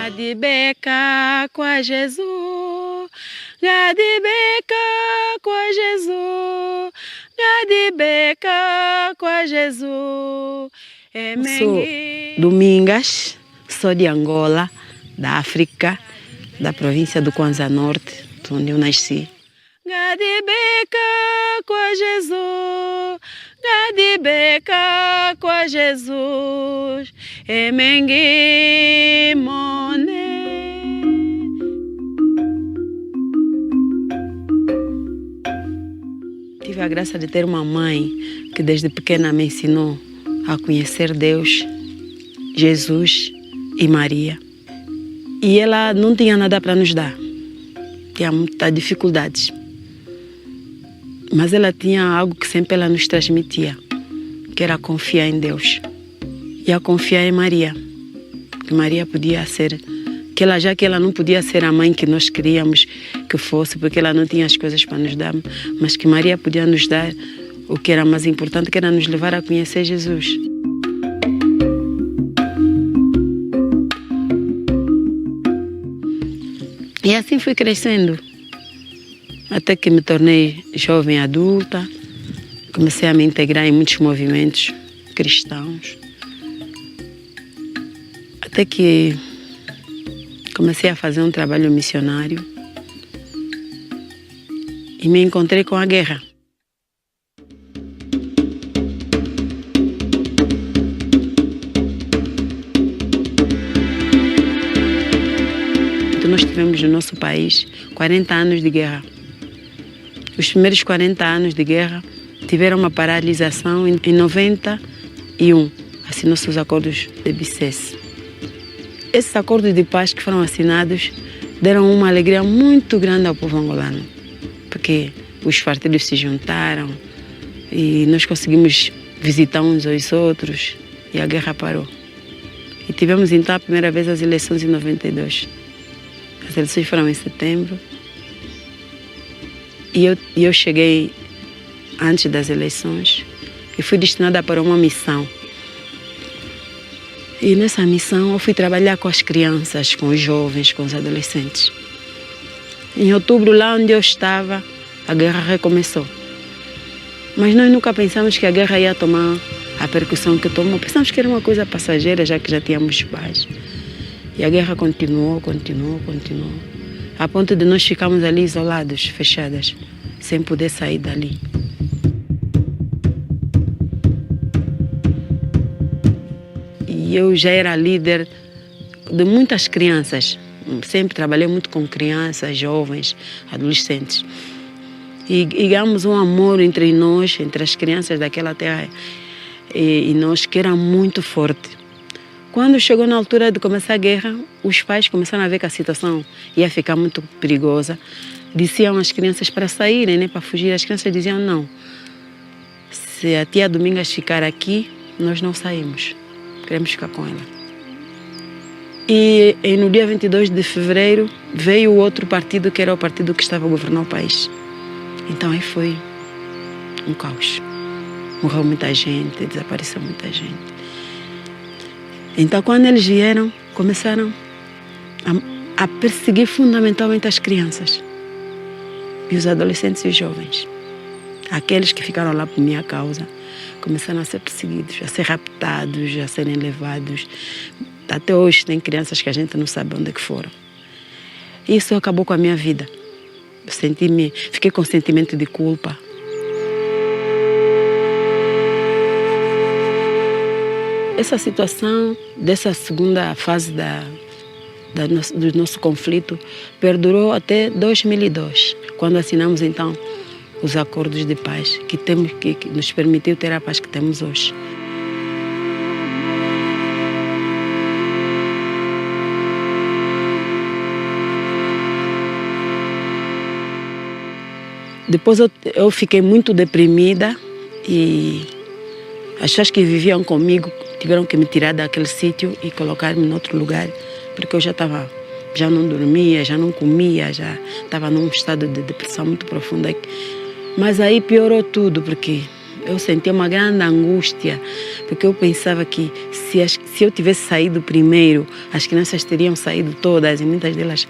Gadibeca com Jesus, Gadibeca com Jesus, Gadibeca com Jesus. Sou Domingas, sou de Angola, da África, da província do Kwanza Norte, onde eu nasci. Gadibeca com Jesus, Gadibeca com Jesus, Emengi Mone. Tive a graça de ter uma mãe que desde pequena me ensinou a conhecer Deus, Jesus e Maria. E ela não tinha nada para nos dar, tinha muitas dificuldades. Mas ela tinha algo que sempre ela nos transmitia, que era confiar em Deus e a confiar em Maria. Que Maria podia ser, já que ela não podia ser a mãe que nós queríamos que fosse, porque ela não tinha as coisas para nos dar, mas que Maria podia nos dar o que era mais importante, que era nos levar a conhecer Jesus. E assim fui crescendo. Até que me tornei jovem adulta, comecei a me integrar em muitos movimentos cristãos. Até que comecei a fazer um trabalho missionário e me encontrei com a guerra. Nós tivemos no nosso país 40 anos de guerra. Os primeiros 40 anos de guerra tiveram uma paralisação em 91, assinou-se os acordos de Bicesse. Esses acordos de paz que foram assinados deram uma alegria muito grande ao povo angolano, porque os partidos se juntaram e nós conseguimos visitar uns aos outros e a guerra parou. E tivemos então a primeira vez as eleições em 92. As eleições foram em setembro. E eu cheguei antes das eleições e fui destinada para uma missão. E nessa missão eu fui trabalhar com as crianças, com os jovens, com os adolescentes. Em outubro, lá onde eu estava, a guerra recomeçou. Mas nós nunca pensamos que a guerra ia tomar a percussão que tomou. Pensamos que era uma coisa passageira, já que já tínhamos paz. E a guerra continuou. A ponto de nós ficarmos ali isolados, fechadas, sem poder sair dali. E eu já era líder de muitas crianças. Sempre trabalhei muito com crianças, jovens, adolescentes. E ganhamos um amor entre nós, entre as crianças daquela terra e nós, que era muito forte. Quando chegou na altura de começar a guerra, os pais começaram a ver que a situação ia ficar muito perigosa. Diziam às crianças para saírem, né, para fugir. As crianças diziam não. Se a tia Domingas ficar aqui, nós não saímos. Queremos ficar com ela. E no dia 22 de fevereiro veio o outro partido, que era o partido que estava a governar o país. Então aí foi um caos. Morreu muita gente, desapareceu muita gente. Então, quando eles vieram, começaram a perseguir fundamentalmente as crianças e os adolescentes e os jovens. Aqueles que ficaram lá por minha causa começaram a ser perseguidos, a ser raptados, a serem levados. Até hoje tem crianças que a gente não sabe onde é que foram. Isso acabou com a minha vida. Fiquei com sentimento de culpa. Essa situação, dessa segunda fase do nosso conflito, perdurou até 2002, quando assinamos então os acordos de paz, que nos permitiu ter a paz que temos hoje. Depois eu fiquei muito deprimida e as pessoas que viviam comigo tiveram que me tirar daquele sítio e colocar-me em outro lugar, porque eu já não dormia, já não comia, já estava num estado de depressão muito profunda. Mas aí piorou tudo, porque eu sentia uma grande angústia, porque eu pensava que se eu tivesse saído primeiro, as crianças teriam saído todas e muitas delas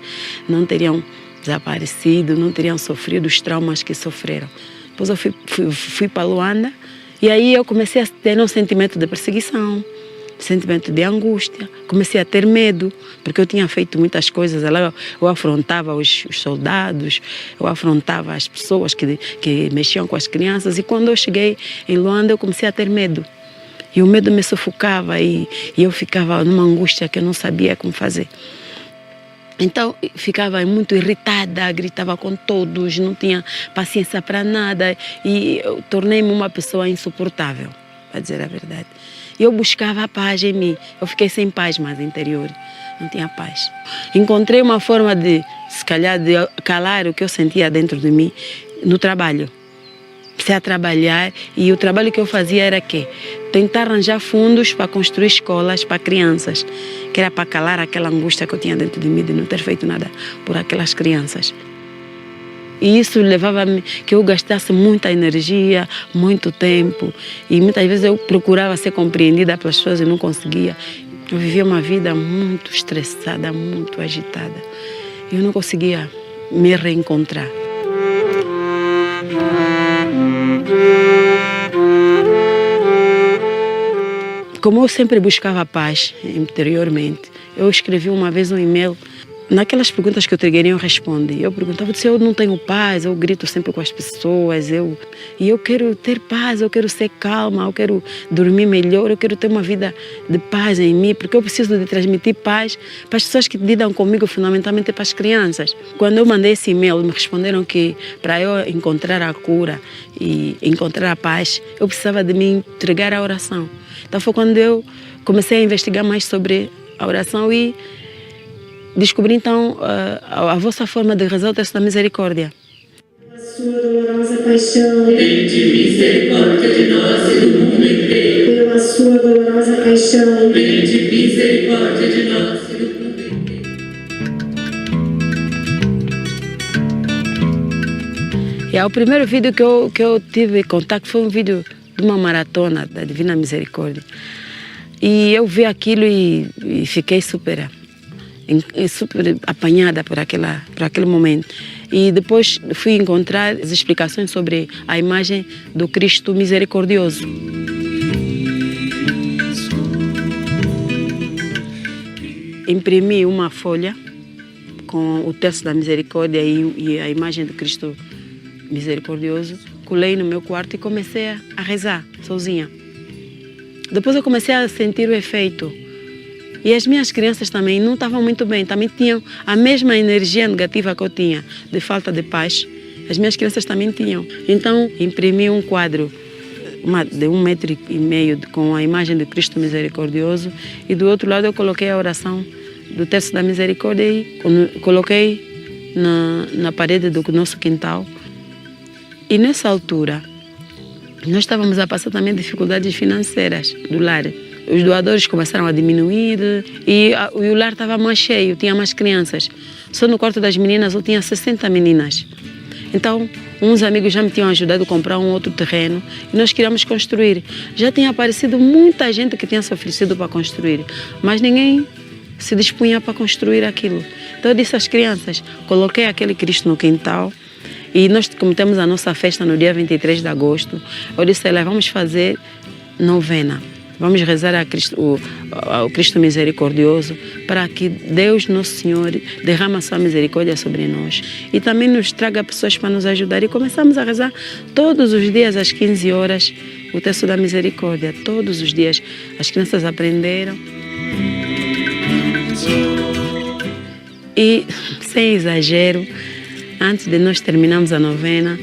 não teriam desaparecido, não teriam sofrido os traumas que sofreram. Depois eu fui para Luanda e aí eu comecei a ter um sentimento de perseguição, sentimento de angústia, comecei a ter medo, porque eu tinha feito muitas coisas. Eu afrontava os soldados, eu afrontava as pessoas que mexiam com as crianças, e quando eu cheguei em Luanda eu comecei a ter medo. E o medo me sufocava e eu ficava numa angústia que eu não sabia como fazer. Então, ficava muito irritada, gritava com todos, não tinha paciência para nada e eu tornei-me uma pessoa insuportável, para dizer a verdade. Eu buscava a paz em mim, eu fiquei sem paz mais interior, não tinha paz. Encontrei uma forma de, se calhar, de calar o que eu sentia dentro de mim no trabalho. Comecei a trabalhar e o trabalho que eu fazia era tentar arranjar fundos para construir escolas para crianças, que era para calar aquela angústia que eu tinha dentro de mim de não ter feito nada por aquelas crianças. E isso levava-me que eu gastasse muita energia, muito tempo, e muitas vezes eu procurava ser compreendida pelas pessoas e não conseguia. Eu vivia uma vida muito estressada, muito agitada. Eu não conseguia me reencontrar. Como eu sempre buscava paz interiormente, eu escrevi uma vez um e-mail. Naquelas perguntas que eu queria responder, eu perguntava se eu não tenho paz, eu grito sempre com as pessoas, e eu quero ter paz, eu quero ser calma, eu quero dormir melhor, eu quero ter uma vida de paz em mim, porque eu preciso de transmitir paz para as pessoas que lidam comigo, fundamentalmente para as crianças. Quando eu mandei esse e-mail, me responderam que para eu encontrar a cura e encontrar a paz, eu precisava de me entregar à oração. Então foi quando eu comecei a investigar mais sobre a oração e descobri então a vossa forma de rezar o texto da misericórdia. Pela sua dolorosa paixão, tende misericórdia de nós e do mundo inteiro. Pela sua dolorosa paixão, tende misericórdia de nós e do mundo inteiro. E o primeiro vídeo que eu tive contato foi um vídeo de uma maratona da Divina Misericórdia. E eu vi aquilo e fiquei super apanhada por aquele momento. E depois fui encontrar as explicações sobre a imagem do Cristo misericordioso. Imprimi uma folha com o texto da misericórdia e a imagem do Cristo misericordioso, colei no meu quarto e comecei a rezar sozinha. Depois eu comecei a sentir o efeito. E as minhas crianças também não estavam muito bem, também tinham a mesma energia negativa que eu tinha, de falta de paz. As minhas crianças também tinham. Então, imprimi um quadro de 1,5 metro com a imagem de Cristo misericordioso e do outro lado eu coloquei a oração do texto da misericórdia e coloquei na parede do nosso quintal. E nessa altura, nós estávamos a passar também dificuldades financeiras do lar. Os doadores começaram a diminuir e o lar estava mais cheio, tinha mais crianças. Só no quarto das meninas eu tinha 60 meninas. Então, uns amigos já me tinham ajudado a comprar um outro terreno e nós queríamos construir. Já tinha aparecido muita gente que tinha se oferecido para construir, mas ninguém se dispunha para construir aquilo. Então eu disse às crianças, coloquei aquele Cristo no quintal e nós, como temos a nossa festa no dia 23 de agosto, eu disse a elas, vamos fazer novena. Vamos rezar ao Cristo misericordioso para que Deus, Nosso Senhor, derrame a sua misericórdia sobre nós e também nos traga pessoas para nos ajudar. E começamos a rezar todos os dias às 15 horas o texto da misericórdia. Todos os dias as crianças aprenderam. E, sem exagero, antes de nós terminarmos a novena,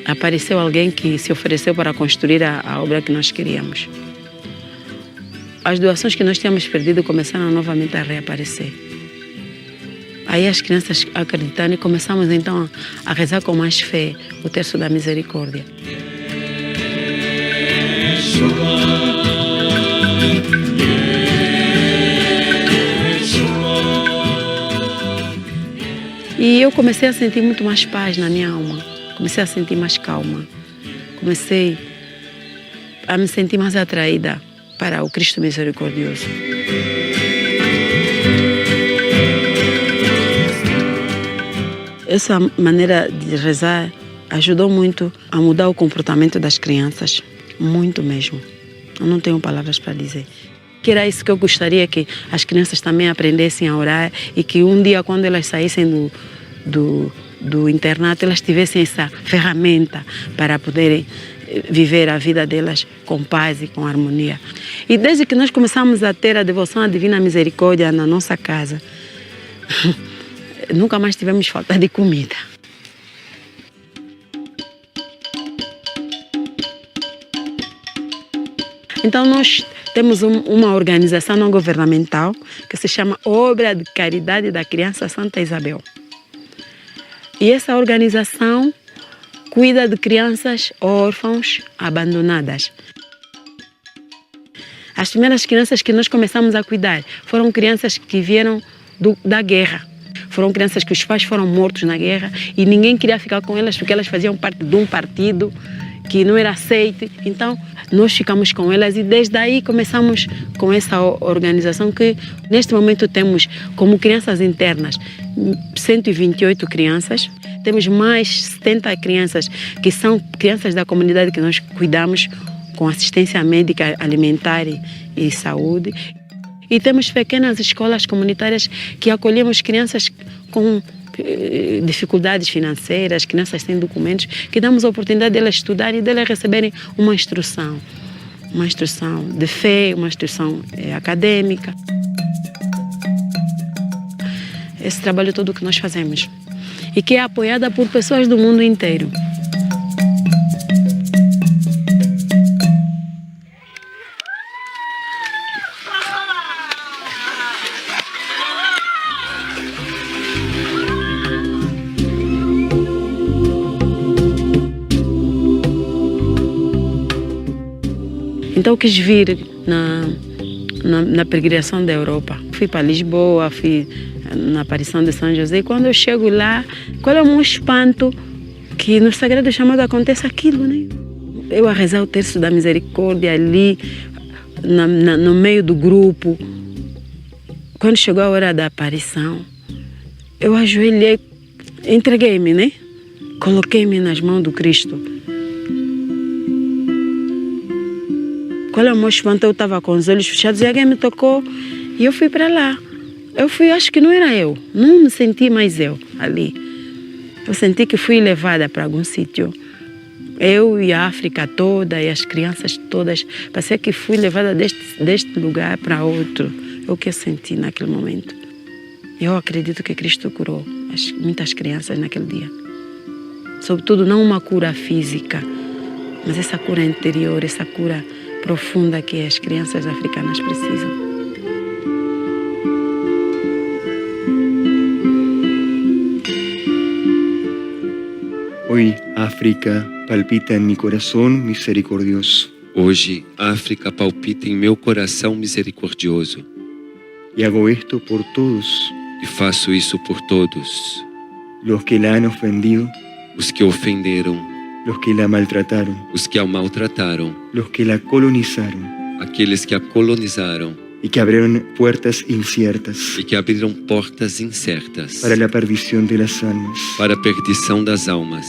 apareceu alguém que se ofereceu para construir a obra que nós queríamos. As doações que nós tínhamos perdido começaram novamente a reaparecer. Aí as crianças acreditaram e começamos então a rezar com mais fé o terço da misericórdia. E eu comecei a sentir muito mais paz na minha alma. Comecei a sentir mais calma. Comecei a me sentir mais atraída para o Cristo misericordioso. Essa maneira de rezar ajudou muito a mudar o comportamento das crianças, muito mesmo. Eu não tenho palavras para dizer. Que era isso que eu gostaria, que as crianças também aprendessem a orar e que um dia, quando elas saíssem do internato, elas tivessem essa ferramenta para poderem viver a vida delas com paz e com harmonia. E desde que nós começamos a ter a devoção à Divina Misericórdia na nossa casa, nunca mais tivemos falta de comida. Então nós temos uma organização não governamental que se chama Obra de Caridade da Criança Santa Isabel. E essa organização cuida de crianças órfãos abandonadas. As primeiras crianças que nós começamos a cuidar foram crianças que vieram da guerra. Foram crianças que os pais foram mortos na guerra e ninguém queria ficar com elas porque elas faziam parte de um partido que não era aceito. Então, nós ficamos com elas e desde aí começamos com essa organização que neste momento temos como crianças internas 128 crianças. Temos mais 70 crianças que são crianças da comunidade que nós cuidamos com assistência médica, alimentar e saúde. E temos pequenas escolas comunitárias que acolhemos crianças com dificuldades financeiras, crianças sem documentos, que damos a oportunidade delas estudarem e delas receberem uma instrução de fé, uma instrução acadêmica. Esse trabalho todo que nós fazemos e que é apoiada por pessoas do mundo inteiro. Então eu quis vir na peregrinação da Europa. Fui para Lisboa, fui na aparição de São José. E quando eu chego lá, qual é o meu espanto? Que no Sagrado Chamado acontece aquilo, né? Eu a rezar o terço da misericórdia ali, no meio do grupo. Quando chegou a hora da aparição, eu ajoelhei, entreguei-me, né? Coloquei-me nas mãos do Cristo. Qual é o meu espanto? Eu estava com os olhos fechados e alguém me tocou e eu fui para lá. Eu fui, acho que não era eu, não me senti mais eu ali. Eu senti que fui levada para algum sítio. Eu e a África toda e as crianças todas, passei que fui levada deste lugar para outro. É o que eu senti naquele momento. Eu acredito que Cristo curou muitas crianças naquele dia. Sobretudo não uma cura física, mas essa cura interior, essa cura profunda que as crianças africanas precisam. Hoy África palpita en mi corazón misericordioso. Hoje, África palpita em meu coração misericordioso. Y hago esto por todos E faço isso por todos, los que la han ofendido, os que ofenderam, los que la maltrataron, os que a maltrataram, los que la colonizaron aqueles que a colonizaram y que abrieron puertas inciertas e que abriram portas incertas para la perdición de las almas. para a perdição das almas.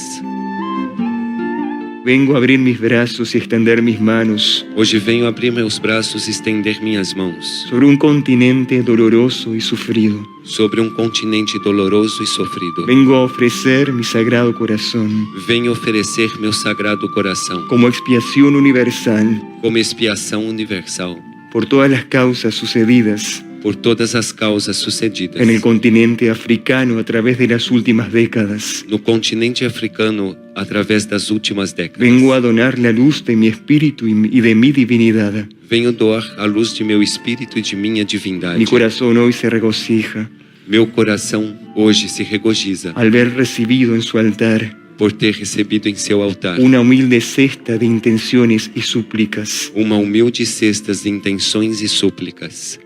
Vengo a abrir mis brazos y extender mis manos Hoje venho abrir meus braços e estender minhas mãos sobre un continente doloroso y sufrido. sobre continente doloroso e sofrido. Vengo a ofrecer mi sagrado corazón Venho oferecer meu sagrado coração como expiación universal como expiação universal por todas las causas sucedidas por todas as causas sucedidas en el continente africano a través de las últimas décadas. no continente africano através das últimas décadas. Vengo a donar la luz de mi espíritu y de mi divinidad. Venho doar a luz de meu espírito e de minha divindade. Mi corazón hoy se regocija Meu coração hoje se regozija al ver recibido en su altar por ter recebido em seu altar una humilde cesta de intenciones y súplicas. uma humilde cesta de intenções e súplicas.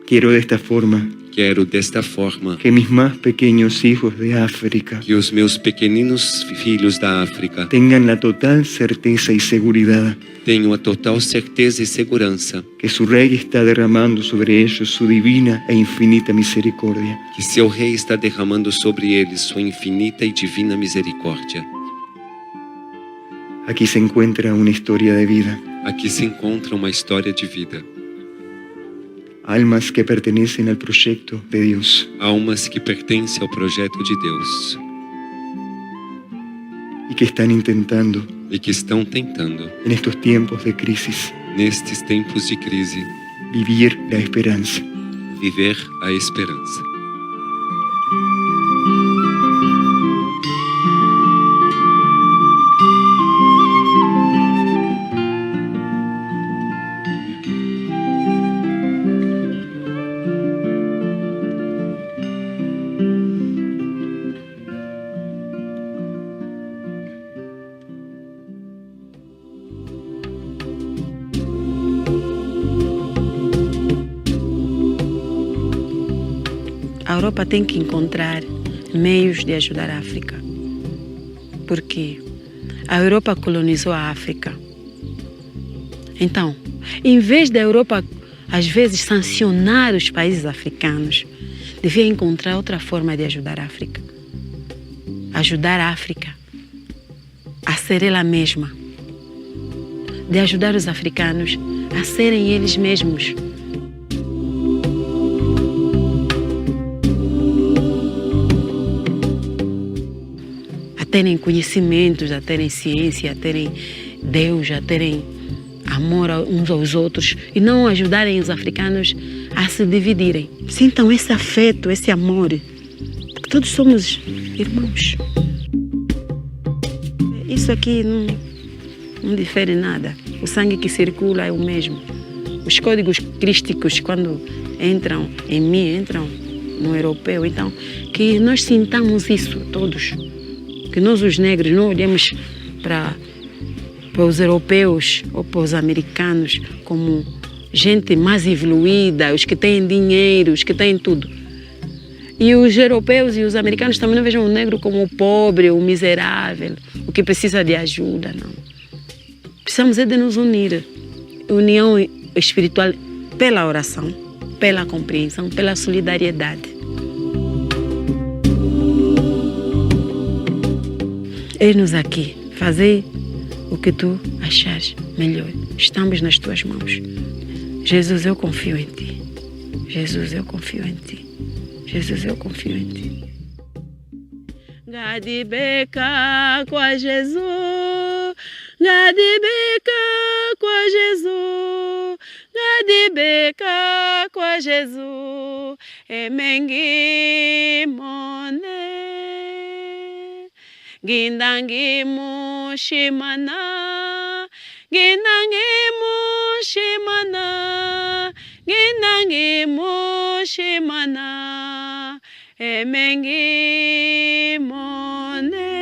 Quiero de esta forma Quero desta forma que mis más pequeños hijos de África que os meus pequeninos filhos da África tengan la total certeza y seguridad tenham a total certeza e segurança que su Rey está derramando sobre ellos su divina e infinita misericordia. que seu Rei está derramando sobre eles sua infinita e divina misericórdia. Aquí se encuentra una historia de vida, Aqui se encontra uma história de vida. almas que pertenecen al proyecto de Dios. Almas que pertencem ao projeto de Deus Y que están intentando, e que estão tentando, en estos tiempos de crisis, nestes tempos de crise, vivir la esperanza. viver a esperança. A Europa tem que encontrar meios de ajudar a África. Porque a Europa colonizou a África. Então, em vez da Europa, às vezes, sancionar os países africanos, devia encontrar outra forma de ajudar a África. Ajudar a África a ser ela mesma. De ajudar os africanos a serem eles mesmos. A terem conhecimentos, a terem ciência, a terem Deus, a terem amor uns aos outros e não ajudarem os africanos a se dividirem. Sintam esse afeto, esse amor, porque todos somos irmãos. Isso aqui não difere nada. O sangue que circula é o mesmo. Os códigos crísticos, quando entram em mim, entram no europeu. Então, que nós sintamos isso todos. Que nós, os negros, não olhemos para os europeus ou para os americanos como gente mais evoluída, os que têm dinheiro, os que têm tudo. E os europeus e os americanos também não vejam o negro como o pobre, o miserável, o que precisa de ajuda, não. Precisamos é de nos unir. União espiritual pela oração, pela compreensão, pela solidariedade. Eis-nos aqui, fazer o que tu achares melhor. Estamos nas tuas mãos. Jesus, eu confio em ti. Jesus, eu confio em ti. Jesus, eu confio em ti. Gadibeka kwa Jesus, gadibeka kwa Jesus, gadibeka kwa Jesus, emengi mone, gindangi mushimana, gindangi mushimana, gindangi mushimana, emengi mone.